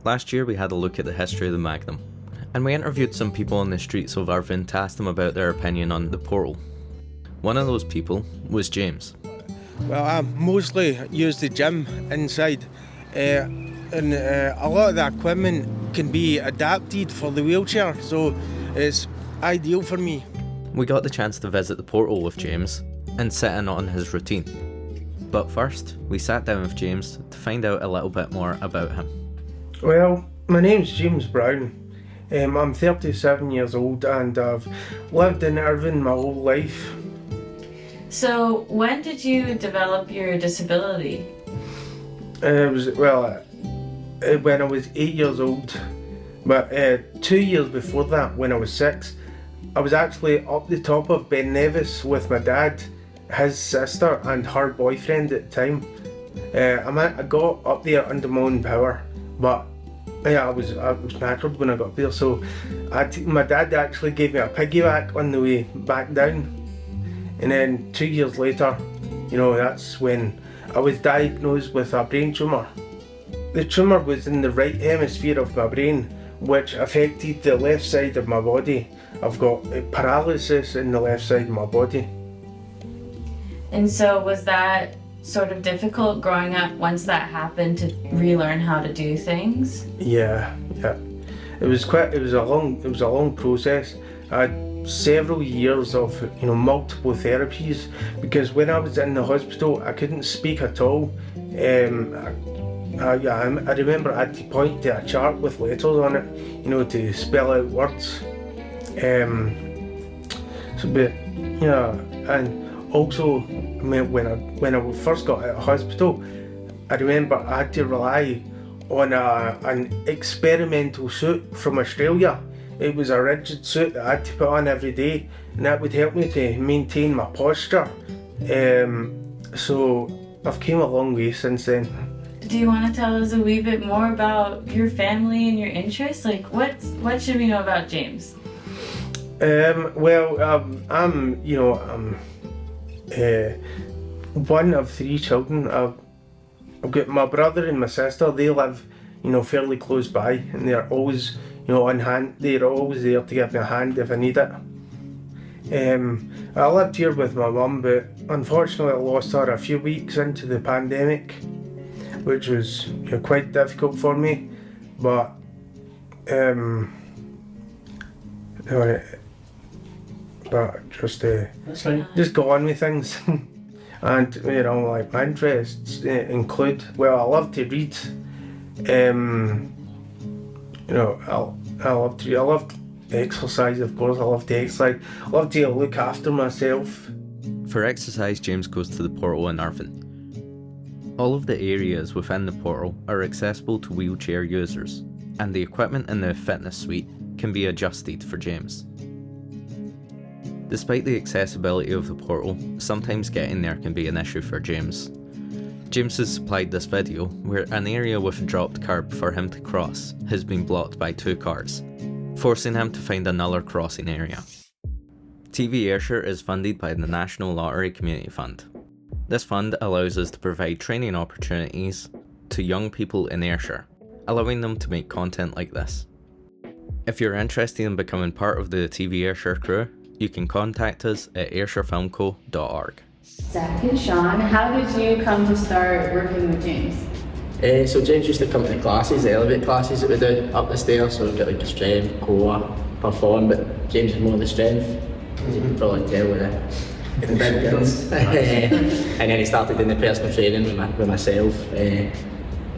Last year we had a look at the history of the Magnum, and we interviewed some people on the streets of Irvine to ask them about their opinion on the portal. One of those people was James. Well, I mostly use the gym inside, and a lot of the equipment can be adapted for the wheelchair, so it's ideal for me. We got the chance to visit the portal with James and sit in on his routine. But first, we sat down with James to find out a little bit more about him. Well, my name's James Brown. I'm 37 years old and I've lived in Irvine my whole life. So, when did you develop your disability? When I was 8 years old. But 2 years before that, when I was 6, I was actually up the top of Ben Nevis with my dad, his sister and her boyfriend at the time. I got up there under my own power, but I was knackered when I got there, so my dad actually gave me a piggyback on the way back down. And then 2 years later, that's when I was diagnosed with a brain tumour. The tumour was in the right hemisphere of my brain, which affected the left side of my body. I've got paralysis in the left side of my body. And so was that sort of difficult growing up once that happened to relearn how to do things? Yeah. It was a long process. I had several years of multiple therapies, because when I was in the hospital I couldn't speak at all. I remember I had to point to a chart with letters on it, to spell out words. And also, when I first got out of hospital, I remember I had to rely on an experimental suit from Australia. It was a rigid suit that I had to put on every day, and that would help me to maintain my posture. So I've came a long way since then. Do you want to tell us a wee bit more about your family and your interests? Like, what should we know about James? I'm one of 3 children. I've got my brother and my sister. They live, fairly close by, and they're always, on hand. They're always there to give me a hand if I need it. I lived here with my mum, but unfortunately I lost her a few weeks into the pandemic, which was quite difficult for me. But just go on with things. And my interests include, I love to read. I love to read. I love exercise, of course. I love to exercise. I love to look after myself. For exercise, James goes to the portal in Irvine. All of the areas within the portal are accessible to wheelchair users, and the equipment in the fitness suite can be adjusted for James. Despite the accessibility of the portal, sometimes getting there can be an issue for James. James has supplied this video where an area with a dropped curb for him to cross has been blocked by 2 cars, forcing him to find another crossing area. TV Ayrshire is funded by the National Lottery Community Fund. This fund allows us to provide training opportunities to young people in Ayrshire, allowing them to make content like this. If you're interested in becoming part of the TV Ayrshire crew, you can contact us at ayrshirefilmco.org. Zack and Sean, how did you come to start working with James? So James used to come to the classes, the elevate classes that we do up the stairs, so we get like the strength, core, perform, but James is more the strength, as you can probably tell with the big girls. And then he started doing the personal training with myself,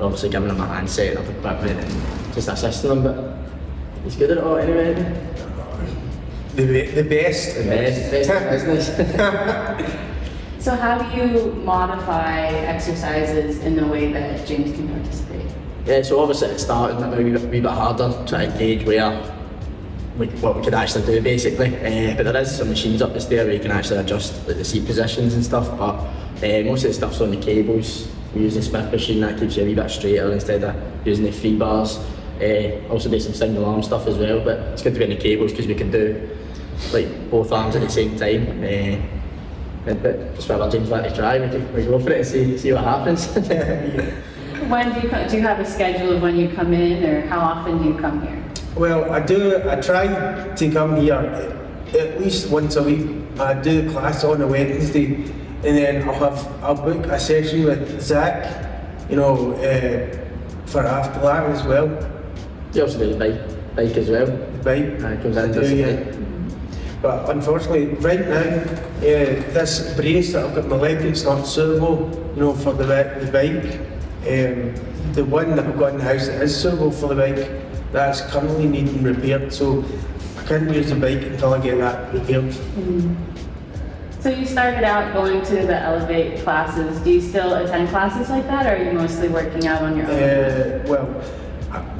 obviously giving him a hand, setting up equipment and just assisting him, but he's good at it all anyway. The best in business. So how do you modify exercises in the way that James can participate? Yeah, so obviously it started a wee bit harder trying to gauge what we could actually do basically. But there is some machines up the stair where you can actually adjust the seat positions and stuff, but most of the stuff's on the cables. We use the Smith machine, that keeps you a wee bit straighter instead of using the 3 bars. Also do some single arm stuff as well, but it's good to be on the cables because we can do like both arms at the same time. But just whatever James like to try, we go for it and see what happens. When do you have a schedule of when you come in, or how often do you come here? Well, I try to come here at least once a week. I do the class on a Wednesday, and then I'll book a session with Zack, for after that as well. You also do the bike as well. The bike. Comes I into do, the yeah. But unfortunately, right now, this brace that I've got in my leg, it's not suitable, for the bike. The one that I've got in the house that is suitable for the bike, that's currently needing repaired, so I can't use the bike until I get that repaired. So you started out going to the Elevate classes. Do you still attend classes like that, or are you mostly working out on your own? Well,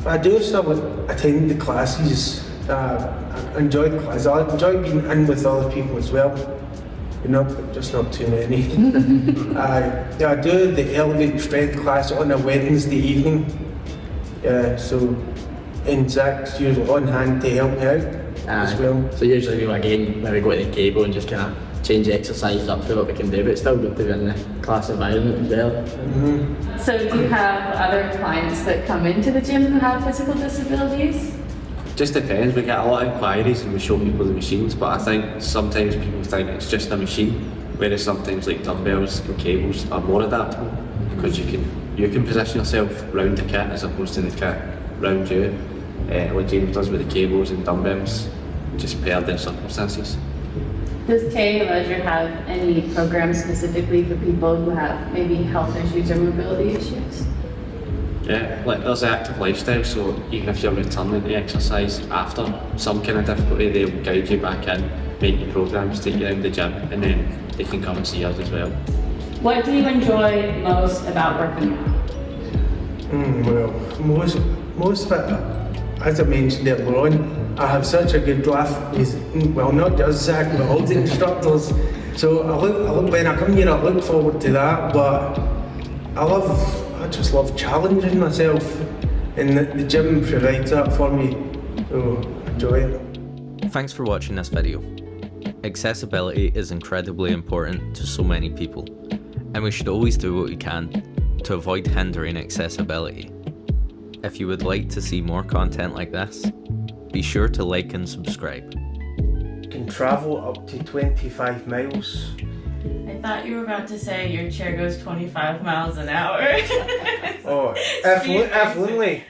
I do still attend the classes. I enjoy the classes. I enjoy being in with other people as well. But just not too many. I do the Elevate Strength class on a Wednesday evening. And Zach's usually on hand to help me out as well. So usually we maybe go to the cable and just kind of change the exercises up for what we can do, but it's still good to be in the class environment as well. Mm-hmm. So do you have other clients that come into the gym who have physical disabilities? Just depends. We get a lot of inquiries and we show people the machines, but I think sometimes people think it's just a machine, whereas sometimes like dumbbells and cables are more adaptable because you can position yourself round the kit as opposed to the kit round you. What James does with the cables and dumbbells, just per their circumstances. Does TA Leisure have any programs specifically for people who have maybe health issues or mobility issues? Yeah, there's the active lifestyle, so even if you're returning to exercise after some kind of difficulty, they'll guide you back in, make you programs, take you around the gym, and then they can come and see us as well. What do you enjoy most about working out? Well, most of it, as I mentioned earlier on, I have such a good laugh with, not just Zack, but all the instructors. So when I come here, I look forward to that, but I just love challenging myself, and the gym provides that for me, so I enjoy it. Thanks for watching this video. Accessibility is incredibly important to so many people, and we should always do what we can to avoid hindering accessibility. If you would like to see more content like this, be sure to like and subscribe. You can travel up to 25 miles. I thought you were about to say your chair goes 25 miles an hour. Oh, if only.